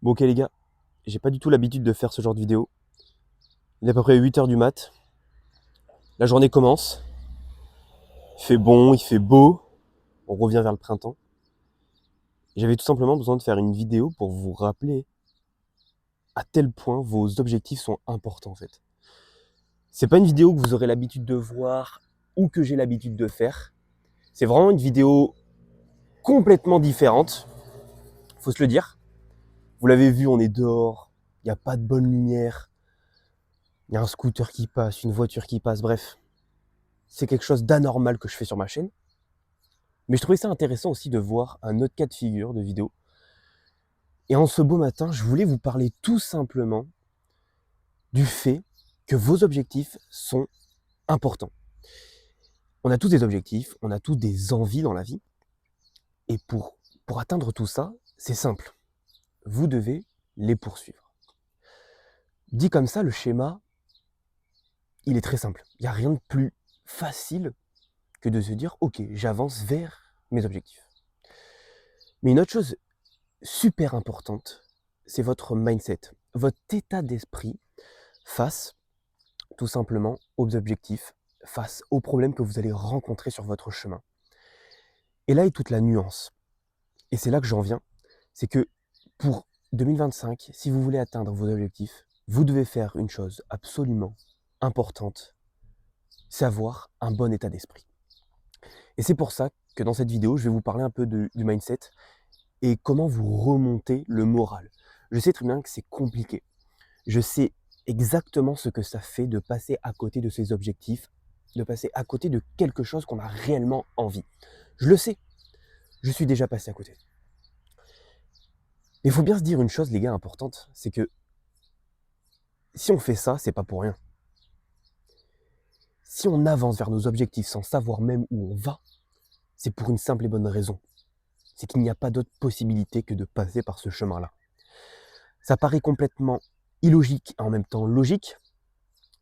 Bon ok les gars, j'ai pas du tout l'habitude de faire ce genre de vidéo. Il est à peu près 8 heures du mat. La journée commence. Il fait bon, il fait beau. On revient vers le printemps. J'avais tout simplement besoin de faire une vidéo pour vous rappeler à tel point vos objectifs sont importants en fait. C'est pas une vidéo que vous aurez l'habitude de voir ou que j'ai l'habitude de faire. C'est vraiment une vidéo complètement différente. Faut se le dire. Vous l'avez vu, on est dehors. Il n'y a pas de bonne lumière. Il y a un scooter qui passe, une voiture qui passe, bref. C'est quelque chose d'anormal que je fais sur ma chaîne. Mais je trouvais ça intéressant aussi de voir un autre cas de figure de vidéo. Et en ce beau matin, je voulais vous parler tout simplement du fait que vos objectifs sont importants. On a tous des objectifs, on a tous des envies dans la vie. Et pour atteindre tout ça, c'est simple. Vous devez les poursuivre. Dit comme ça, le schéma, il est très simple. Il n'y a rien de plus facile que de se dire, ok, j'avance vers mes objectifs. Mais une autre chose super importante, c'est votre mindset, votre état d'esprit face tout simplement aux objectifs, face aux problèmes que vous allez rencontrer sur votre chemin. Et là est toute la nuance. Et c'est là que j'en viens, c'est que pour 2025, si vous voulez atteindre vos objectifs, vous devez faire une chose absolument importante, c'est avoir un bon état d'esprit. Et c'est pour ça que dans cette vidéo, je vais vous parler un peu du mindset et comment vous remonter le moral. Je sais très bien que c'est compliqué. Je sais exactement ce que ça fait de passer à côté de ses objectifs, de passer à côté de quelque chose qu'on a réellement envie. Je le sais, je suis déjà passé à côté. Mais il faut bien se dire une chose, les gars, importante, c'est que si on fait ça, c'est pas pour rien. Si on avance vers nos objectifs sans savoir même où on va, c'est pour une simple et bonne raison. C'est qu'il n'y a pas d'autre possibilité que de passer par ce chemin-là. Ça paraît complètement illogique et en même temps logique,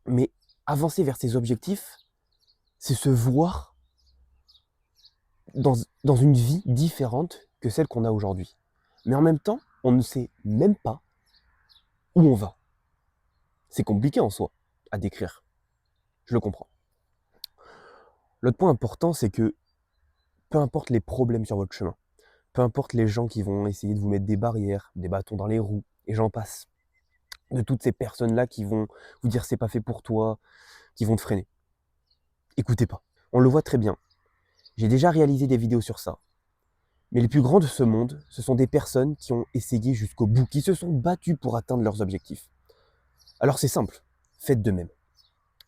mais avancer vers ses objectifs, c'est se voir dans une vie différente que celle qu'on a aujourd'hui. Mais en même temps, on ne sait même pas où on va. C'est compliqué en soi à décrire. Je le comprends. L'autre point important, c'est que peu importe les problèmes sur votre chemin, peu importe les gens qui vont essayer de vous mettre des barrières, des bâtons dans les roues, et j'en passe, de toutes ces personnes-là qui vont vous dire c'est pas fait pour toi, qui vont te freiner. Écoutez pas. On le voit très bien. J'ai déjà réalisé des vidéos sur ça. Mais les plus grands de ce monde, ce sont des personnes qui ont essayé jusqu'au bout, qui se sont battues pour atteindre leurs objectifs. Alors c'est simple, faites de même.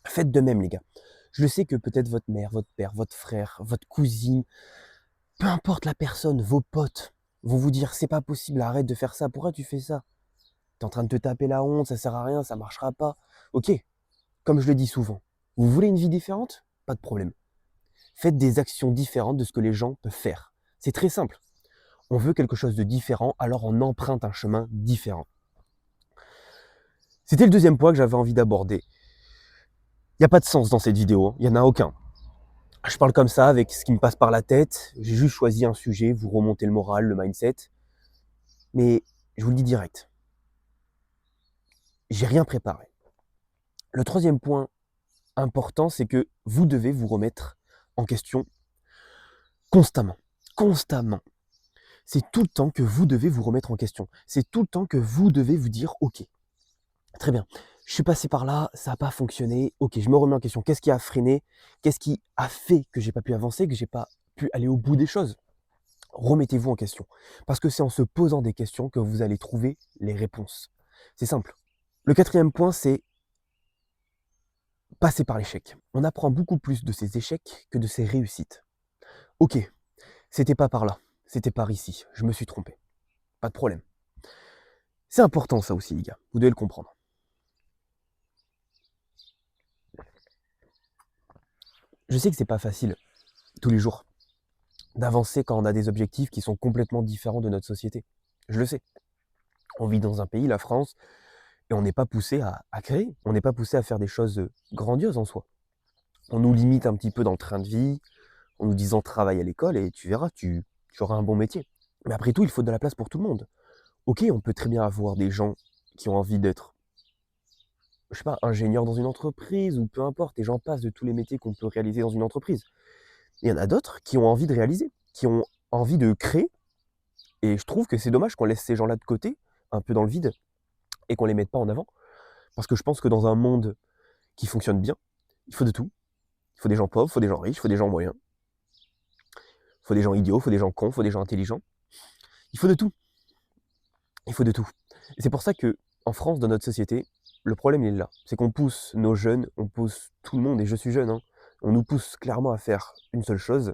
Faites de même les gars. Je le sais que peut-être votre mère, votre père, votre frère, votre cousine, peu importe la personne, vos potes, vont vous dire c'est pas possible, arrête de faire ça, pourquoi tu fais ça? T'es en train de te taper la honte, ça sert à rien, ça marchera pas. Ok, comme je le dis souvent, vous voulez une vie différente? Pas de problème. Faites des actions différentes de ce que les gens peuvent faire. C'est très simple. On veut quelque chose de différent, alors on emprunte un chemin différent. C'était le deuxième point que j'avais envie d'aborder. Il n'y a pas de sens dans cette vidéo, il n'y en a aucun. Je parle comme ça avec ce qui me passe par la tête, j'ai juste choisi un sujet, vous remontez le moral, le mindset. Mais je vous le dis direct, j'ai rien préparé. Le troisième point important, c'est que vous devez vous remettre en question constamment. Constamment. C'est tout le temps que vous devez vous remettre en question. C'est tout le temps que vous devez vous dire, ok, très bien, je suis passé par là, ça n'a pas fonctionné, ok, je me remets en question. Qu'est-ce qui a freiné? Qu'est-ce qui a fait que j'ai pas pu avancer, que j'ai pas pu aller au bout des choses? Remettez-vous en question. Parce que c'est en se posant des questions que vous allez trouver les réponses. C'est simple. Le quatrième point, c'est passer par l'échec. On apprend beaucoup plus de ses échecs que de ses réussites. Ok, c'était pas par là, c'était par ici, je me suis trompé. Pas de problème. C'est important ça aussi les gars, vous devez le comprendre. Je sais que c'est pas facile tous les jours d'avancer quand on a des objectifs qui sont complètement différents de notre société. Je le sais. On vit dans un pays, la France, et on n'est pas poussé à créer, on n'est pas poussé à faire des choses grandioses en soi. On nous limite un petit peu dans le train de vie, en nous disant travaille à l'école et tu verras, tu auras un bon métier. Mais après tout, il faut de la place pour tout le monde. Ok, on peut très bien avoir des gens qui ont envie d'être, je sais pas, ingénieurs dans une entreprise ou peu importe, et j'en passe de tous les métiers qu'on peut réaliser dans une entreprise. Il y en a d'autres qui ont envie de réaliser, qui ont envie de créer, et je trouve que c'est dommage qu'on laisse ces gens-là de côté, un peu dans le vide, et qu'on les mette pas en avant, parce que je pense que dans un monde qui fonctionne bien, il faut de tout. Il faut des gens pauvres, il faut des gens riches, il faut des gens moyens, il faut des gens idiots, il faut des gens cons, il faut des gens intelligents. Il faut de tout. Il faut de tout. Et c'est pour ça que, en France, dans notre société, le problème il est là. C'est qu'on pousse nos jeunes, on pousse tout le monde, et je suis jeune, hein, on nous pousse clairement à faire une seule chose,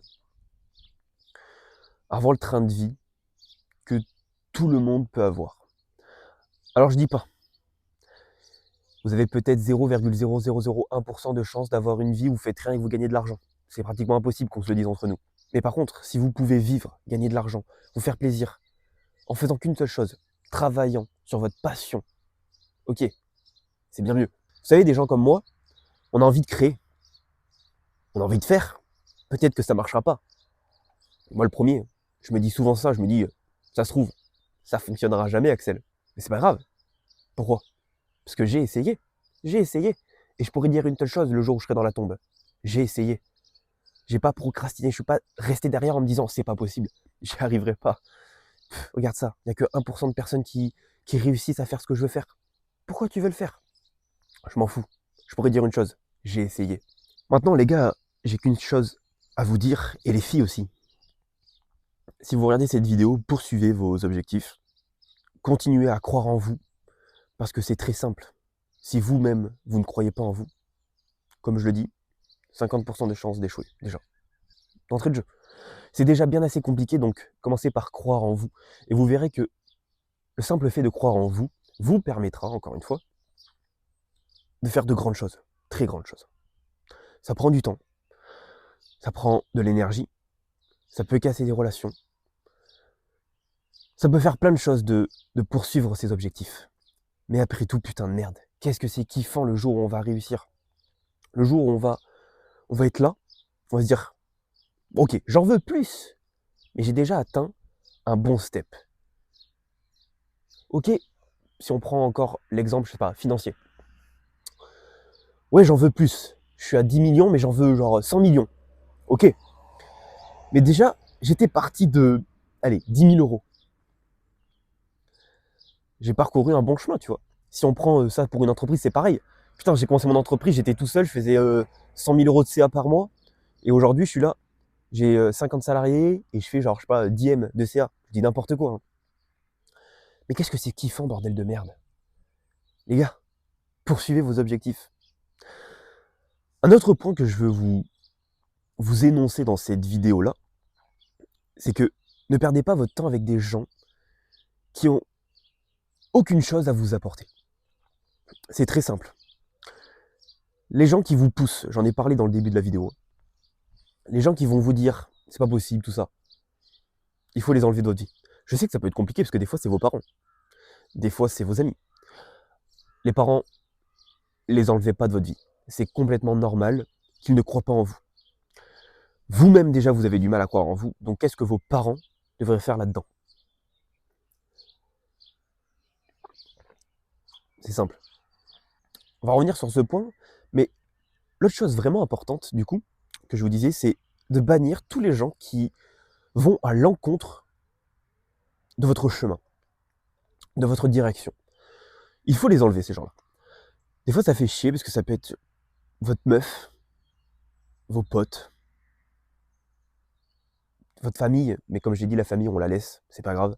à avoir le train de vie que tout le monde peut avoir. Alors je dis pas, vous avez peut-être 0,0001% de chance d'avoir une vie où vous faites rien et vous gagnez de l'argent. C'est pratiquement impossible qu'on se le dise entre nous. Mais par contre, si vous pouvez vivre, gagner de l'argent, vous faire plaisir, en faisant qu'une seule chose, travaillant sur votre passion, ok, c'est bien mieux. Vous savez, des gens comme moi, on a envie de créer, on a envie de faire. Peut-être que ça marchera pas. Moi, le premier, je me dis souvent ça, je me dis, ça se trouve, ça fonctionnera jamais, Axel. Mais c'est pas grave. Pourquoi? Parce que j'ai essayé. J'ai essayé. Et je pourrais dire une seule chose le jour où je serai dans la tombe. J'ai essayé. J'ai pas procrastiné, je suis pas resté derrière en me disant c'est pas possible, j'y arriverai pas. Regarde ça, il n'y a que 1% de personnes qui réussissent à faire ce que je veux faire. Pourquoi tu veux le faire? Je m'en fous. Je pourrais dire une chose, j'ai essayé. Maintenant les gars, j'ai qu'une chose à vous dire, et les filles aussi. Si vous regardez cette vidéo, poursuivez vos objectifs. Continuez à croire en vous, parce que c'est très simple. Si vous-même, vous ne croyez pas en vous, comme je le dis, 50% de chances d'échouer, déjà. D'entrée de jeu. C'est déjà bien assez compliqué, donc commencez par croire en vous. Et vous verrez que le simple fait de croire en vous, vous permettra, encore une fois, de faire de grandes choses, très grandes choses. Ça prend du temps, ça prend de l'énergie, ça peut casser des relations, ça peut faire plein de choses de poursuivre ses objectifs. Mais après tout, putain de merde, qu'est-ce que c'est kiffant le jour où on va réussir. Le jour où on va être là, on va se dire, ok, j'en veux plus, mais j'ai déjà atteint un bon step. Ok, si on prend encore l'exemple, je sais pas, financier. Ouais, j'en veux plus. Je suis à 10 millions, mais j'en veux genre 100 millions. Ok. Mais déjà, j'étais parti de, allez, 10 000 euros. J'ai parcouru un bon chemin, tu vois. Si on prend ça pour une entreprise, c'est pareil. Putain, j'ai commencé mon entreprise, j'étais tout seul, je faisais 100 000 euros de CA par mois. Et aujourd'hui, je suis là, j'ai 50 salariés et je fais genre, je sais pas, 10 M de CA. Je dis n'importe quoi, hein. Mais qu'est-ce que c'est kiffant, bordel de merde. Les gars, poursuivez vos objectifs. Un autre point que je veux vous énoncer dans cette vidéo-là, c'est que ne perdez pas votre temps avec des gens qui ont aucune chose à vous apporter. C'est très simple. Les gens qui vous poussent, j'en ai parlé dans le début de la vidéo, les gens qui vont vous dire c'est pas possible tout ça, il faut les enlever de votre vie. Je sais que ça peut être compliqué parce que des fois c'est vos parents, des fois c'est vos amis. Les parents, les enlevez pas de votre vie. C'est complètement normal qu'ils ne croient pas en vous. Vous-même déjà vous avez du mal à croire en vous, donc qu'est-ce que vos parents devraient faire là-dedans? C'est simple. On va revenir sur ce point, mais l'autre chose vraiment importante du coup, que je vous disais, c'est de bannir tous les gens qui vont à l'encontre de votre chemin, de votre direction. Il faut les enlever, ces gens-là. Des fois, ça fait chier parce que ça peut être votre meuf, vos potes, votre famille, mais comme j'ai dit, la famille, on la laisse, c'est pas grave.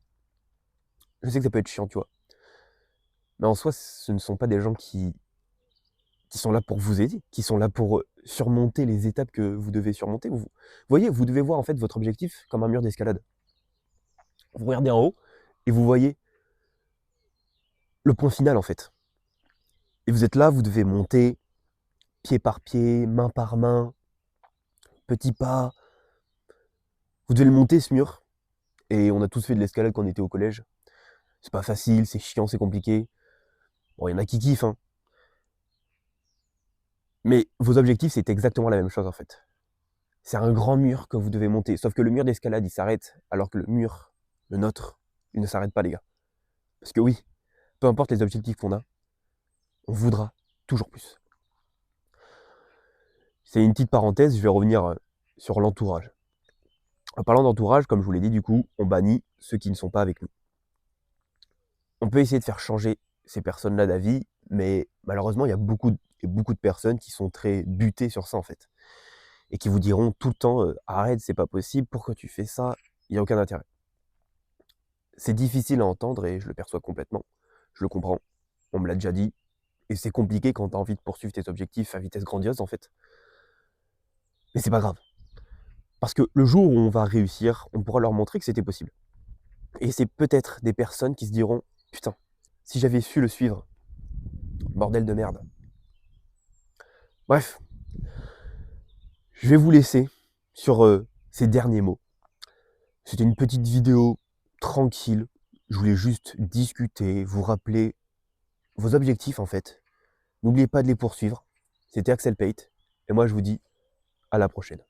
Je sais que ça peut être chiant, tu vois. Mais en soi, ce ne sont pas des gens qui sont là pour vous aider, qui sont là pour surmonter les étapes que vous devez surmonter. Vous voyez, vous devez voir en fait votre objectif comme un mur d'escalade. Vous regardez en haut et vous voyez le point final en fait. Et vous êtes là, vous devez monter pied par pied, main par main, petit pas. Vous devez le monter ce mur. Et on a tous fait de l'escalade quand on était au collège. C'est pas facile, c'est chiant, c'est compliqué. Bon, il y en a qui kiffent, hein. Mais vos objectifs, c'est exactement la même chose en fait. C'est un grand mur que vous devez monter. Sauf que le mur d'escalade, il s'arrête, alors que le mur, le nôtre, il ne s'arrête pas, les gars. Parce que oui, peu importe les objectifs qu'on a, on voudra toujours plus. C'est une petite parenthèse, je vais revenir sur l'entourage. En parlant d'entourage, comme je vous l'ai dit, du coup, on bannit ceux qui ne sont pas avec nous. On peut essayer de faire changer ces personnes-là d'avis, mais malheureusement, il y a beaucoup de personnes qui sont très butées sur ça, en fait. Et qui vous diront tout le temps arrête, c'est pas possible, pourquoi tu fais ça? Il n'y a aucun intérêt. C'est difficile à entendre et je le perçois complètement. Je le comprends. On me l'a déjà dit. Et c'est compliqué quand tu as envie de poursuivre tes objectifs à vitesse grandiose, en fait. Mais c'est pas grave. Parce que le jour où on va réussir, on pourra leur montrer que c'était possible. Et c'est peut-être des personnes qui se diront putain, si j'avais su le suivre, bordel de merde. Bref, je vais vous laisser sur ces derniers mots. C'était une petite vidéo tranquille. Je voulais juste discuter, vous rappeler vos objectifs en fait. N'oubliez pas de les poursuivre. C'était Axel Pate. Et moi je vous dis à la prochaine.